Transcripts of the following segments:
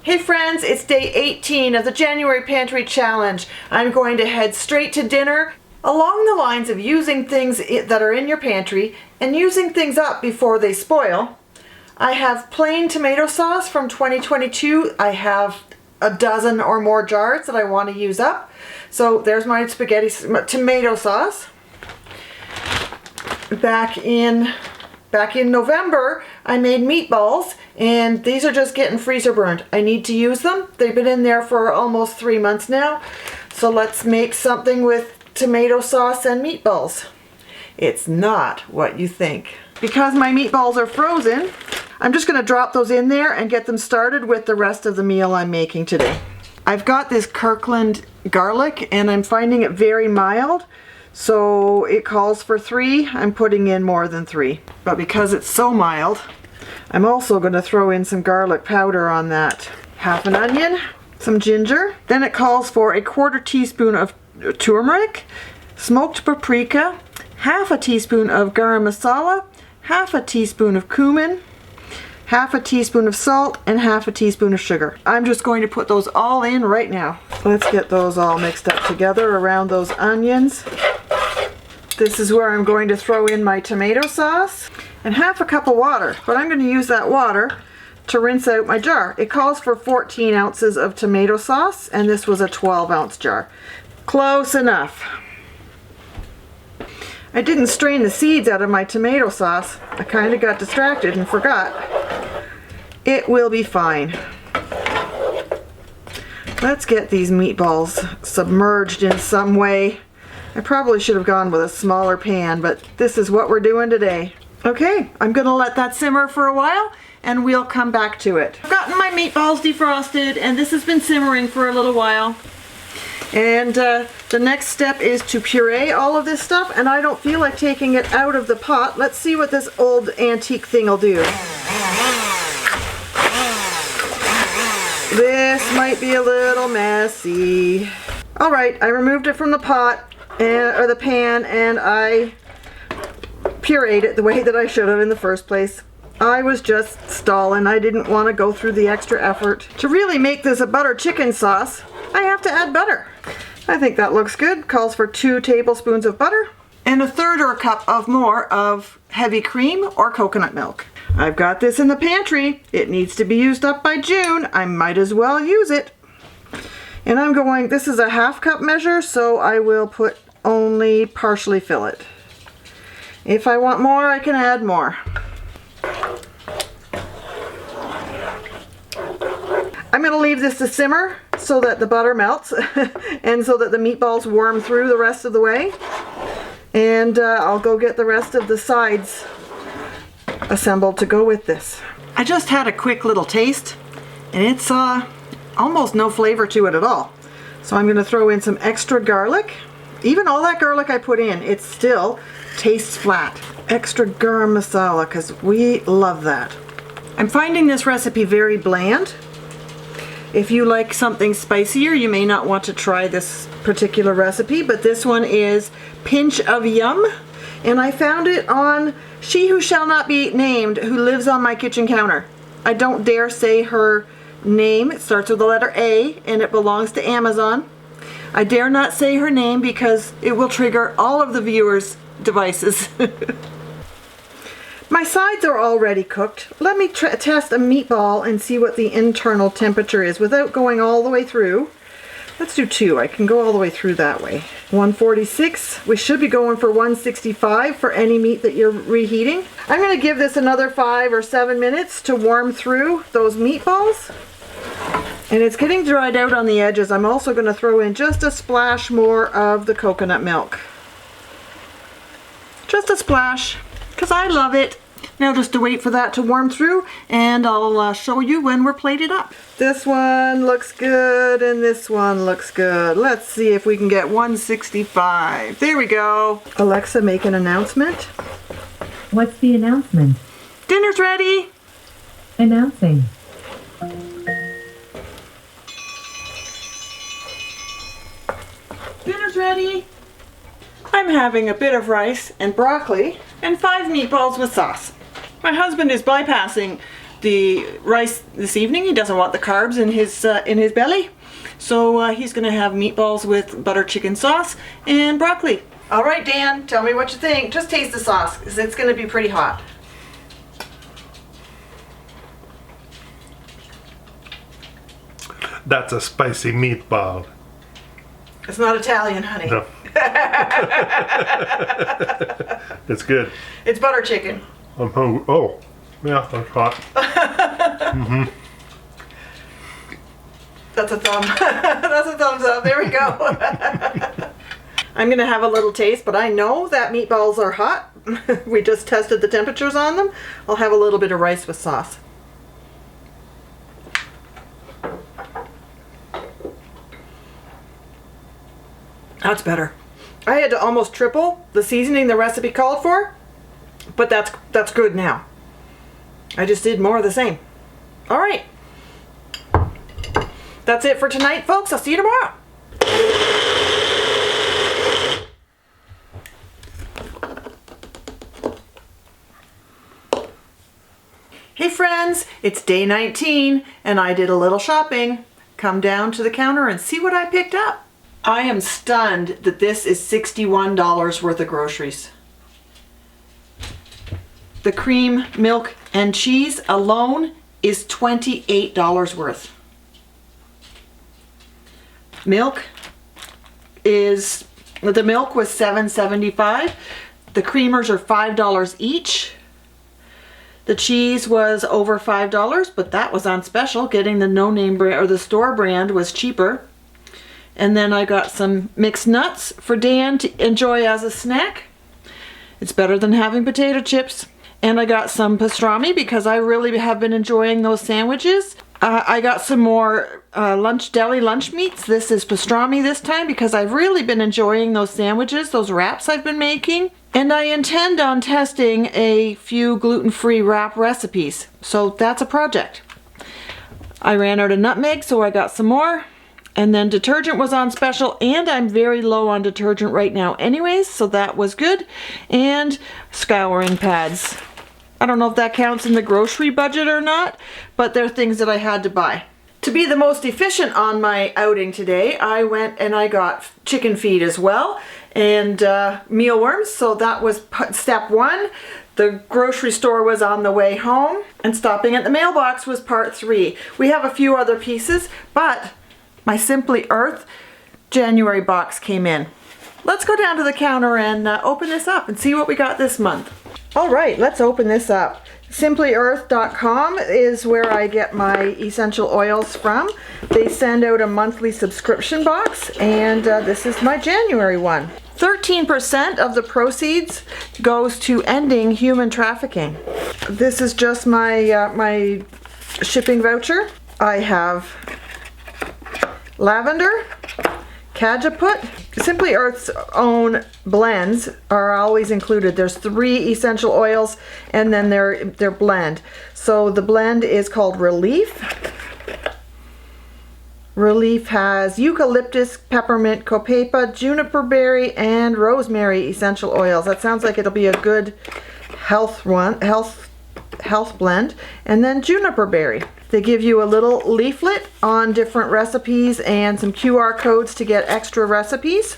Hey friends, it's day 18 of the January Pantry Challenge. I'm going to head straight to dinner along the lines of using things that are in your pantry and using things up before they spoil. I have plain tomato sauce from 2022. I have a dozen or more jars that I want to use up. So there's my tomato sauce. Back in November, I made meatballs, and these are just getting freezer burned. I need to use them. They've been in there for almost 3 months now. So let's make something with tomato sauce and meatballs. It's not what you think. Because my meatballs are frozen, I'm just going to drop those in there and get them started with the rest of the meal I'm making today. I've got this Kirkland garlic, and I'm finding it very mild. So it calls for 3. I'm putting in more than 3. But because it's so mild, I'm also going to throw in some garlic powder on that. Half an onion, some ginger. Then it calls for a 1/4 teaspoon of turmeric, smoked paprika, half a teaspoon of garam masala, half a teaspoon of cumin, half a teaspoon of salt, and half a teaspoon of sugar. I'm just going to put those all in right now. Let's get those all mixed up together around those onions. This is where I'm going to throw in my tomato sauce and half a cup of water, but I'm going to use that water to rinse out my jar. It calls for 14 ounces of tomato sauce, and this was a 12-ounce jar. Close enough. I didn't strain the seeds out of my tomato sauce. I kind of got distracted and forgot. It will be fine. Let's get these meatballs submerged in some way. I probably should have gone with a smaller pan, but this is what we're doing today. Okay, I'm gonna let that simmer for a while and we'll come back to it. I've gotten my meatballs defrosted and this has been simmering for a little while. And the next step is to puree all of this stuff, and I don't feel like taking it out of the pot. Let's see what this old antique thing will do. This might be a little messy. All right, I removed it from the pot or the pan, and I pureed it the way that I should have in the first place. I was just stalling. I didn't want to go through the extra effort. To really make this a butter chicken sauce, I have to add butter. I think that looks good. Calls for 2 tablespoons of butter and 1/3 or a cup of more of heavy cream or coconut milk. I've got this in the pantry. It needs to be used up by June. I might as well use it. And I'm going, this is a 1/2 cup measure, so I will put only partially fill it. If I want more, I can add more. I'm going to leave this to simmer so that the butter melts and so that the meatballs warm through the rest of the way. And I'll go get the rest of the sides assembled to go with this. I just had a quick little taste, and it's almost no flavor to it at all. So I'm going to throw in some extra garlic. Even all that garlic I put in, it still tastes flat. Extra garam masala, because we love that. I'm finding this recipe very bland. If you like something spicier, you may not want to try this particular recipe, but this one is Pinch of Yum, and I found it on She Who Shall Not Be Named, who lives on my kitchen counter. I don't dare say her name. It starts with the letter A, and it belongs to Amazon. I dare not say her name because it will trigger all of the viewers' devices. My sides are already cooked. Let me test a meatball and see what the internal temperature is without going all the way through. Let's do 2. I can go all the way through that way. 146. We should be going for 165 for any meat that you're reheating. I'm going to give this another 5 or 7 minutes to warm through those meatballs. And it's getting dried out on the edges. I'm also going to throw in just a splash more of the coconut milk. Just a splash, because I love it. Now just to wait for that to warm through, and I'll show you when we're plated up. This one looks good, and this one looks good. Let's see if we can get 165. There we go. Alexa, make an announcement. What's the announcement? Dinner's ready. Announcing. Dinner's ready. I'm having a bit of rice and broccoli and 5 meatballs with sauce. My husband is bypassing the rice this evening. He doesn't want the carbs in his belly. So he's gonna have meatballs with butter chicken sauce and broccoli. All right, Dan, tell me what you think. Just taste the sauce, because it's gonna be pretty hot. That's a spicy meatball. It's not Italian, honey. No. It's good. It's butter chicken. I'm hungry. Oh, yeah, that's hot. That's a thumb. That's a thumbs up. There we go. I'm gonna have a little taste, but I know that meatballs are hot. We just tested the temperatures on them. I'll have a little bit of rice with sauce. That's better. I had to almost triple the seasoning the recipe called for, but that's good now. I just did more of the same. All right. That's it for tonight, folks. I'll see you tomorrow. Hey friends, it's day 19 and I did a little shopping. Come down to the counter and see what I picked up. I am stunned that this is $61 worth of groceries. The cream, milk, and cheese alone is $28 worth. The milk was $7.75. The creamers are $5 each. The cheese was over $5, but that was on special. Getting the no-name brand or the store brand was cheaper. And then I got some mixed nuts for Dan to enjoy as a snack. It's better than having potato chips. And I got some pastrami because I really have been enjoying those sandwiches. I got some more deli lunch meats. This is pastrami this time because I've really been enjoying those sandwiches, those wraps I've been making. And I intend on testing a few gluten-free wrap recipes. So that's a project. I ran out of nutmeg, so I got some more. And then detergent was on special, and I'm very low on detergent right now anyways, so that was good. And scouring pads. I don't know if that counts in the grocery budget or not, but they're things that I had to buy. To be the most efficient on my outing today, I went and I got chicken feed as well, and mealworms, so that was step one. The grocery store was on the way home, and stopping at the mailbox was part 3. We have a few other pieces, but my Simply Earth January box came in. Let's go down to the counter and open this up and see what we got this month. All right, let's open this up. SimplyEarth.com is where I get my essential oils from. They send out a monthly subscription box, and this is my January one. 13% of the proceeds goes to ending human trafficking. This is just my my shipping voucher. I have lavender, cajeput. Simply Earth's own blends are always included. There's 3 essential oils and then their blend. So the blend is called Relief. Relief has eucalyptus, peppermint, copaiba, juniper berry, and rosemary essential oils. That sounds like it'll be a good health blend. And then juniper berry. They give you a little leaflet on different recipes and some QR codes to get extra recipes.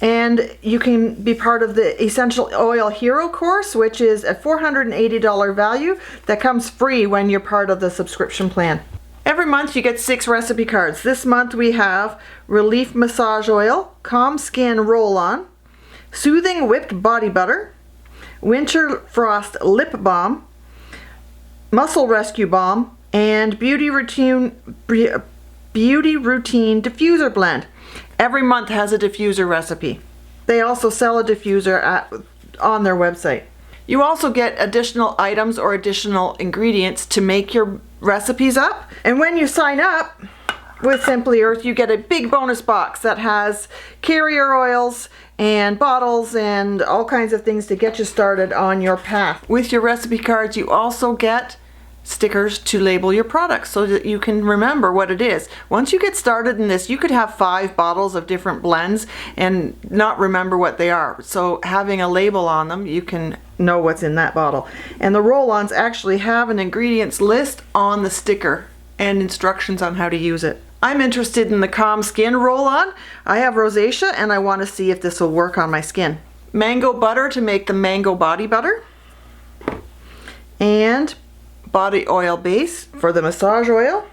And you can be part of the Essential Oil Hero course, which is a $480 value that comes free when you're part of the subscription plan. Every month you get 6 recipe cards. This month we have Relief Massage Oil, Calm Skin Roll-On, Soothing Whipped Body Butter, Winter Frost Lip Balm, Muscle Rescue Balm, and Beauty Routine Diffuser Blend. Every month has a diffuser recipe. They also sell a diffuser on their website. You also get additional items or additional ingredients to make your recipes up. And when you sign up with Simply Earth, you get a big bonus box that has carrier oils and bottles and all kinds of things to get you started on your path. With your recipe cards, you also get stickers to label your products so that you can remember what it is. Once you get started in this, you could have 5 bottles of different blends and not remember what they are. So having a label on them, you can know what's in that bottle. And the roll-ons actually have an ingredients list on the sticker and instructions on how to use it. I'm interested in the Calm Skin roll-on. I have rosacea and I want to see if this will work on my skin. Mango butter to make the mango body butter. And body oil base for the massage oil.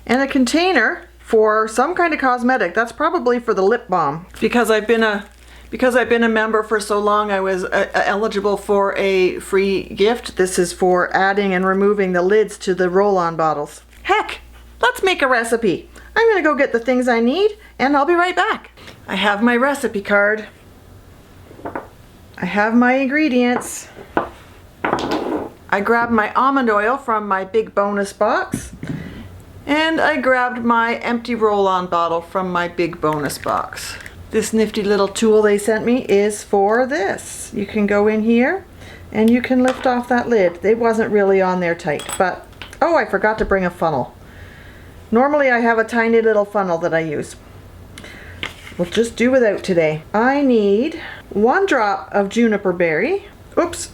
And a container for some kind of cosmetic. That's probably for the lip balm. Because I've been a member for so long, I was eligible for a free gift. This is for adding and removing the lids to the roll-on bottles. Heck, let's make a recipe. I'm gonna go get the things I need and I'll be right back. I have my recipe card. I have my ingredients. I grabbed my almond oil from my big bonus box. And I grabbed my empty roll-on bottle from my big bonus box. This nifty little tool they sent me is for this. You can go in here and you can lift off that lid. It wasn't really on there tight, but oh, I forgot to bring a funnel. Normally I have a tiny little funnel that I use. We'll just do without today. I need 1 drop of juniper berry. Oops.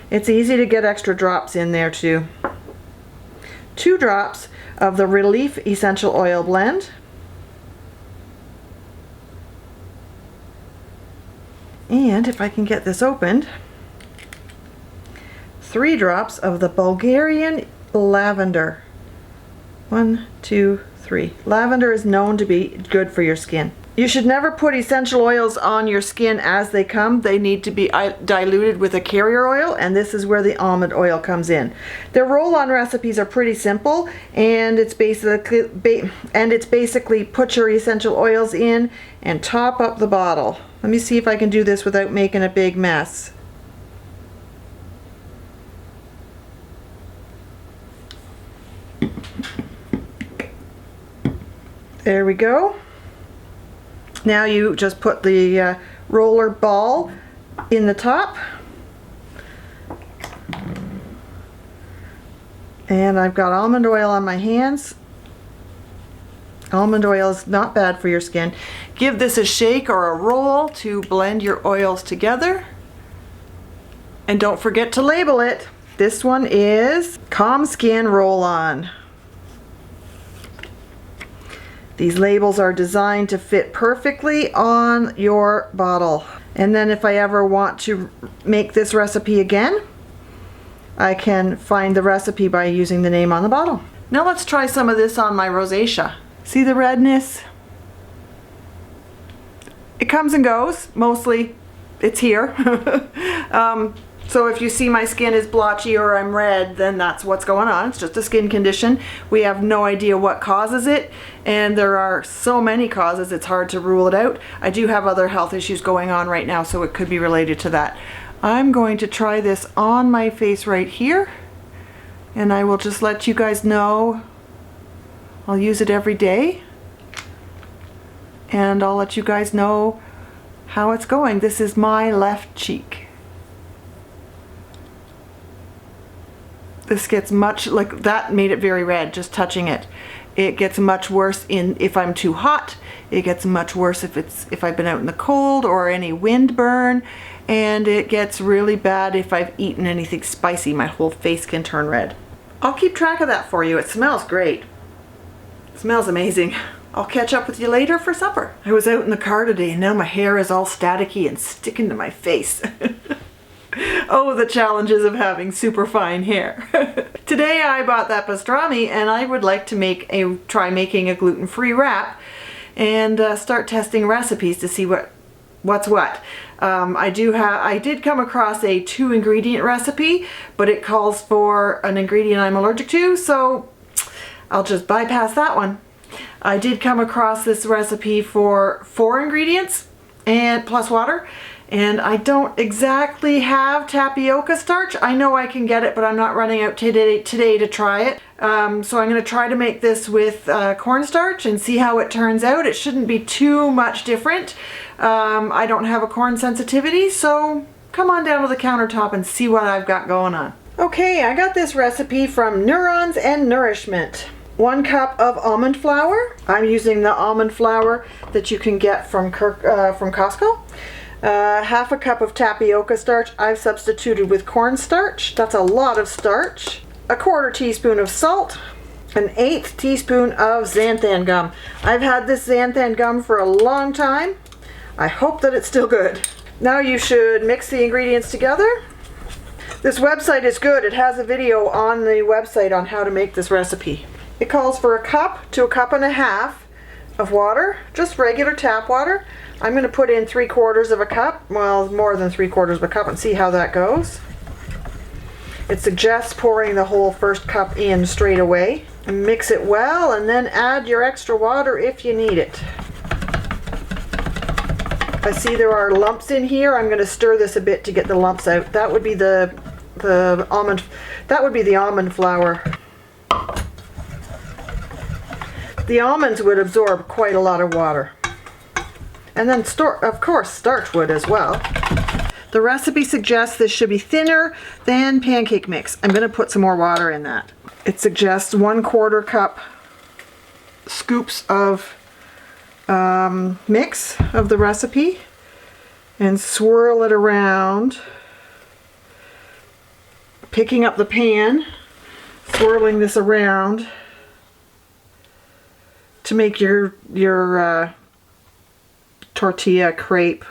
It's easy to get extra drops in there too. 2 drops of the Relief Essential Oil Blend. And if I can get this opened, 3 drops of the Bulgarian lavender. 1, 2, 3. Lavender is known to be good for your skin. You should never put essential oils on your skin as they come. They need to be diluted with a carrier oil, and this is where the almond oil comes in. Their roll-on recipes are pretty simple, and it's basically put your essential oils in and top up the bottle. Let me see if I can do this without making a big mess. There we go. Now you just put the roller ball in the top. And I've got almond oil on my hands. Almond oil is not bad for your skin. Give this a shake or a roll to blend your oils together. And don't forget to label it. This one is Calm Skin Roll-On. These labels are designed to fit perfectly on your bottle. And then if I ever want to make this recipe again, I can find the recipe by using the name on the bottle. Now let's try some of this on my rosacea. See the redness? It comes and goes. Mostly it's here. So if you see my skin is blotchy or I'm red, then that's what's going on. It's just a skin condition. We have no idea what causes it, and there are so many causes it's hard to rule it out. I do have other health issues going on right now, so it could be related to that. I'm going to try this on my face right here, and I will just let you guys know. I'll use it every day, and I'll let you guys know how it's going. This is my left cheek. This gets much, like that made it very red, just touching it. It gets much worse if I'm too hot. It gets much worse if I've been out in the cold or any wind burn. And it gets really bad if I've eaten anything spicy. My whole face can turn red. I'll keep track of that for you. It smells great. It smells amazing. I'll catch up with you later for supper. I was out in the car today and now my hair is all staticky and sticking to my face. Oh, the challenges of having super fine hair. Today I bought that pastrami and I would like to try making a gluten-free wrap and start testing recipes to see what's what. I did come across a 2-ingredient recipe, but it calls for an ingredient I'm allergic to, so I'll just bypass that one. I did come across this recipe for 4 ingredients and plus water. And I don't exactly have starch. I know I can get it, but I'm not running out today to try it. So I'm going to try to make this with cornstarch and see how it turns out. It shouldn't be too much different. I don't have a corn sensitivity, so come on down to the countertop and see what I've got going on. Okay, I got this recipe from Neurons and Nourishment. 1 cup of almond flour. I'm using the almond flour that you can get from Costco. Half a cup of tapioca starch I've substituted with cornstarch. That's a lot of starch. A 1/4 teaspoon of salt. An 1/8 teaspoon of xanthan gum. I've had this xanthan gum for a long time. I hope that it's still good. Now you should mix the ingredients together. This website is good. It has a video on the website on how to make this recipe. It calls for 1 cup to 1.5 cups of water, just regular tap water. I'm going to put in 3/4 of a cup, well, more than 3/4 of a cup, and see how that goes. It suggests pouring the whole first cup in straight away. Mix it well and then add your extra water if you need it. I see there are lumps in here. I'm going to stir this a bit to get the lumps out. That would be the almond flour. The almonds would absorb quite a lot of water. And then of course starch would as well. The recipe suggests this should be thinner than pancake mix. I'm going to put some more water in that. It suggests 1/4 cup scoops of mix of the recipe and swirl it around, picking up the pan, swirling this around to make your tortilla crepe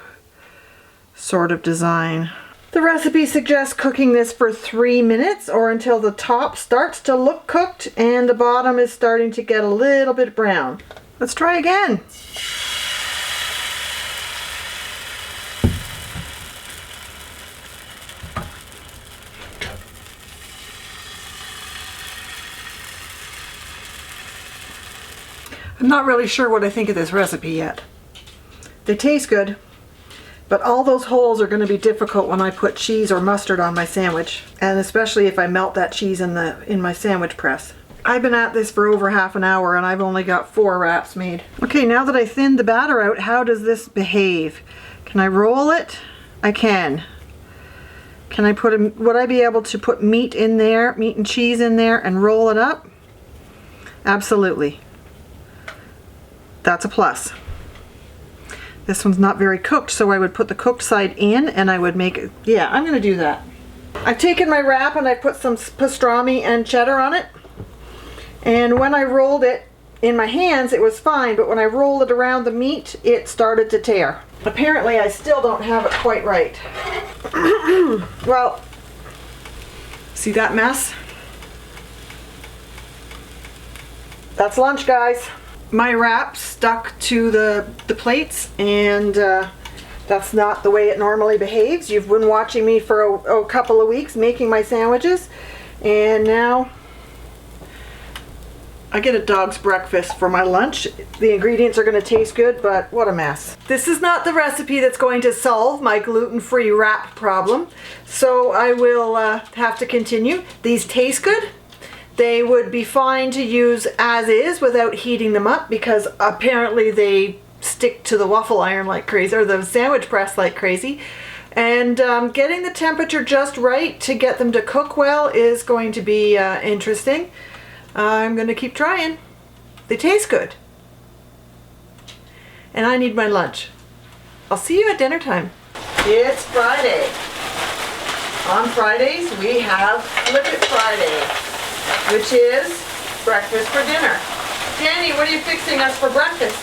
sort of design. The recipe suggests cooking this for 3 minutes or until the top starts to look cooked and the bottom is starting to get a little bit brown. Let's try again. I'm not really sure what I think of this recipe yet. They taste good, but all those holes are going to be difficult when I put cheese or mustard on my sandwich, and especially if I melt that cheese in my sandwich press. I've been at this for over half an hour and I've only got 4 wraps made. Okay, now that I thinned the batter out, how does this behave? Can I roll it? I can. Can I would I be able to put meat in there, meat and cheese in there and roll it up? Absolutely. That's a plus. This one's not very cooked, so I would put the cooked side in and I would make it, yeah, I'm gonna do that. I've taken my wrap and I put some pastrami and cheddar on it. And when I rolled it in my hands, it was fine, but when I rolled it around the meat, it started to tear. Apparently, I still don't have it quite right. Well, see that mess? That's lunch, guys. My wrap stuck to the plates, and that's not the way it normally behaves. You've been watching me for a couple of weeks making my sandwiches, and now I get a dog's breakfast for my lunch. The ingredients are going to taste good, but what a mess. This is not the recipe that's going to solve my gluten-free wrap problem, so I will have to continue. These taste good. They would be fine to use as is without heating them up because apparently they stick to the waffle iron like crazy, or the sandwich press like crazy. And getting the temperature just right to get them to cook well is going to be interesting. I'm going to keep trying. They taste good. And I need my lunch. I'll see you at dinner time. It's Friday. On Fridays we have Flip It Friday, which is breakfast for dinner. Danny, what are you fixing us for breakfast?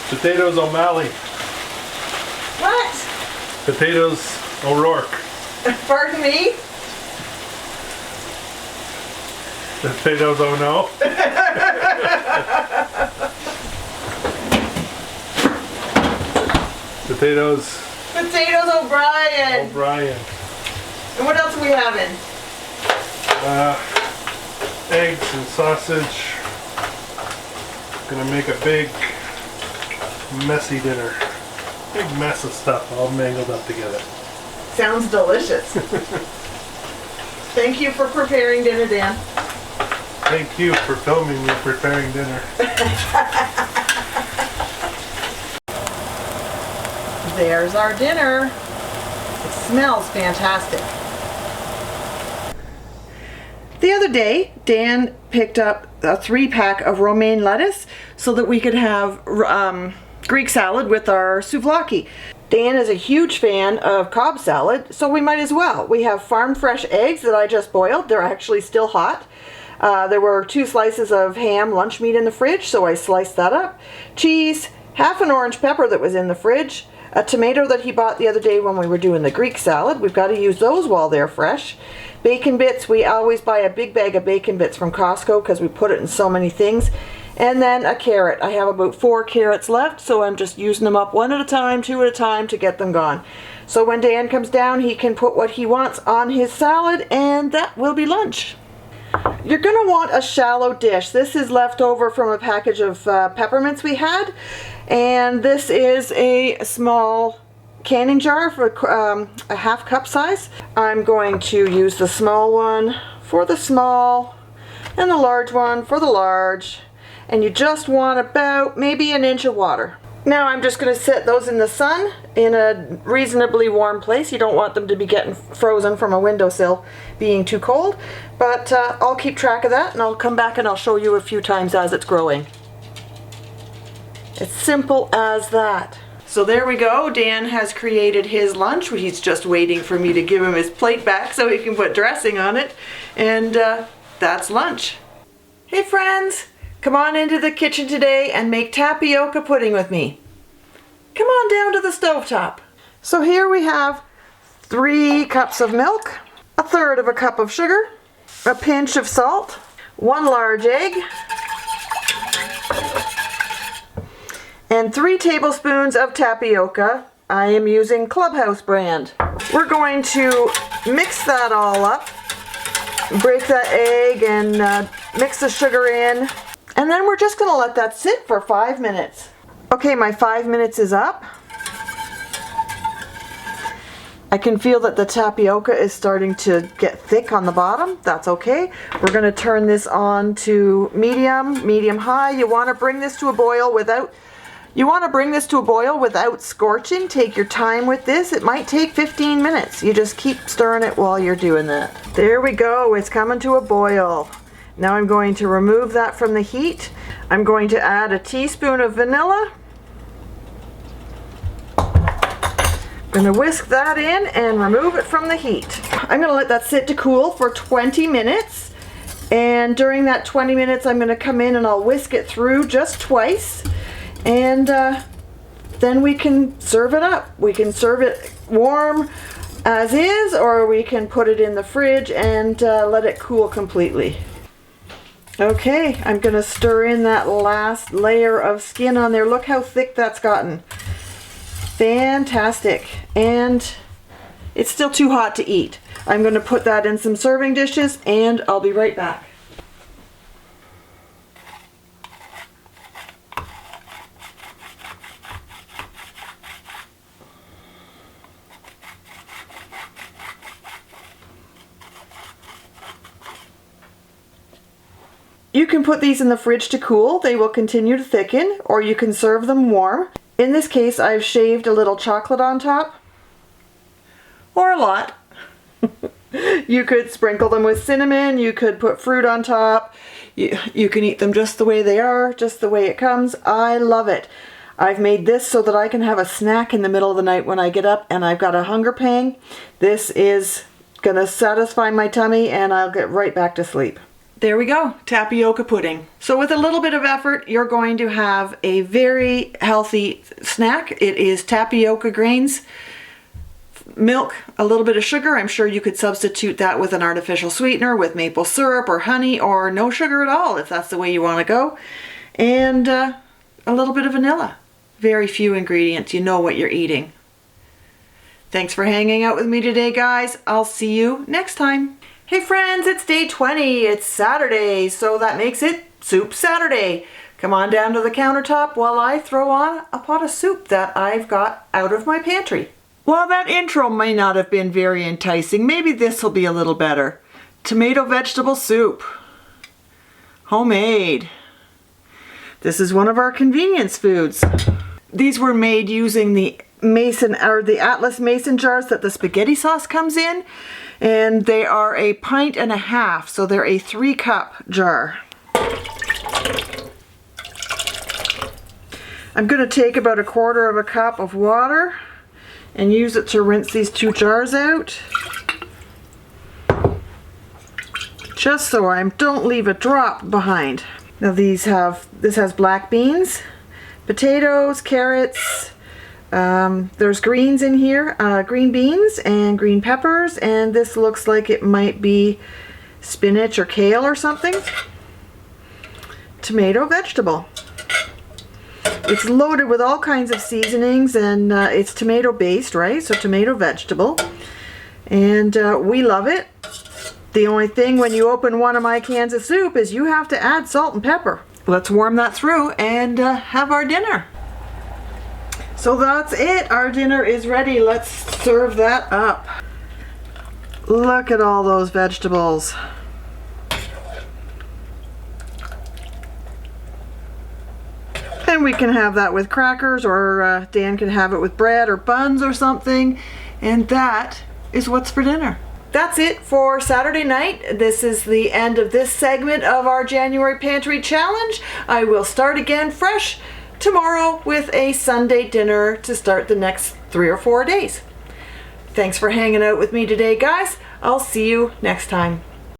Potatoes O'Malley. What? Potatoes O'Rourke. Pardon me? Potatoes O'No. Potatoes O'Brien. O'Brien. And what else are we having? Eggs and sausage. Gonna make a big messy dinner. Big mess of stuff all mangled up together. Sounds delicious. Thank you for preparing dinner, Dan. Thank you for filming me preparing dinner. There's our dinner. It smells fantastic. The other day, Dan picked up a 3-pack of romaine lettuce so that we could have Greek salad with our souvlaki. Dan is a huge fan of Cobb salad, so we might as well. We have farm fresh eggs that I just boiled. They're actually still hot. There were 2 slices of ham lunch meat in the fridge, so I sliced that up. Cheese, half an orange pepper that was in the fridge, a tomato that he bought the other day when we were doing the Greek salad. We've got to use those while they're fresh. Bacon bits, we always buy a big bag of bacon bits from Costco because we put it in so many things. And then a carrot. I have about 4 carrots left, so I'm just using them up 1 at a time, 2 at a time to get them gone. So when Dan comes down, he can put what he wants on his salad, and that will be lunch. You're going to want a shallow dish. This is left over from a package of peppermints we had, and this is a small canning jar for a half cup size. I'm going to use the small one for the small and the large one for the large. And you just want about maybe an inch of water. Now I'm just going to set those in the sun in a reasonably warm place. You don't want them to be getting frozen from a windowsill being too cold. But I'll keep track of that and I'll come back and I'll show you a few times as it's growing. It's simple as that. So there we go. Dan has created his lunch. He's just waiting for me to give him his plate back so he can put dressing on it. And that's lunch. Hey friends! Come on into the kitchen today and make tapioca pudding with me. Come on down to the stovetop. So here we have 3 cups of milk, 1/3 of a cup of sugar, a pinch of salt, 1 large egg, and 3 tablespoons of tapioca. I am using Clubhouse brand. We're going to mix that all up, break that egg and mix the sugar in. And then we're just going to let that sit for 5 minutes. Okay, my 5 minutes is up. I can feel that the tapioca is starting to get thick on the bottom. That's okay. We're going to turn this on to medium high. You want to bring this to a boil without scorching. Take your time with this. It might take 15 minutes. You just keep stirring it while you're doing that. There we go. It's coming to a boil. Now I'm going to remove that from the heat. I'm going to add a teaspoon of vanilla. I'm going to whisk that in and remove it from the heat. I'm going to let that sit to cool for 20 minutes. And during that 20 minutes, I'm going to come in and I'll whisk it through just twice. And then we can serve it up. We can serve it warm as is, or we can put it in the fridge and let it cool completely. Okay, I'm going to stir in that last layer of skin on there. Look how thick that's gotten. Fantastic. And it's still too hot to eat. I'm going to put that in some serving dishes and I'll be right back. You can put these in the fridge to cool. They will continue to thicken, or you can serve them warm. In this case, I've shaved a little chocolate on top, or a lot. You could sprinkle them with cinnamon, you could put fruit on top. You can eat them just the way they are, just the way it comes. I love it. I've made this so that I can have a snack in the middle of the night when I get up and I've got a hunger pang. This is gonna satisfy my tummy and I'll get right back to sleep. There we go, tapioca pudding. So with a little bit of effort, you're going to have a very healthy snack. It is tapioca grains, milk, a little bit of sugar. I'm sure you could substitute that with an artificial sweetener, with maple syrup or honey, or no sugar at all if that's the way you want to go. And a little bit of vanilla. Very few ingredients. You know what you're eating. Thanks for hanging out with me today, guys. I'll see you next time. Hey friends, it's day 20. It's Saturday, so that makes it Soup Saturday. Come on down to the countertop while I throw on a pot of soup that I've got out of my pantry. Well, that intro may not have been very enticing. Maybe this will be a little better. Tomato vegetable soup. Homemade. This is one of our convenience foods. These were made using the Atlas Mason jars that the spaghetti sauce comes in, and they are 1.5 pints, so they're a 3-cup jar. I'm going to take about 1/4 cup of water and use it to rinse these 2 jars out. Just so I don't leave a drop behind. Now this has black beans, potatoes, carrots, there's greens in here, green beans and green peppers, and this looks like it might be spinach or kale or something. Tomato vegetable. It's loaded with all kinds of seasonings, and it's tomato based, right? So tomato vegetable. And we love it. The only thing when you open one of my cans of soup is you have to add salt and pepper. Let's warm that through and have our dinner. So that's it. Our dinner is ready. Let's serve that up. Look at all those vegetables. And we can have that with crackers, or Dan can have it with bread or buns or something. And that is what's for dinner. That's it for Saturday night. This is the end of this segment of our January Pantry Challenge. I will start again fresh tomorrow with a Sunday dinner to start the next 3 or 4 days. Thanks for hanging out with me today, guys. I'll see you next time.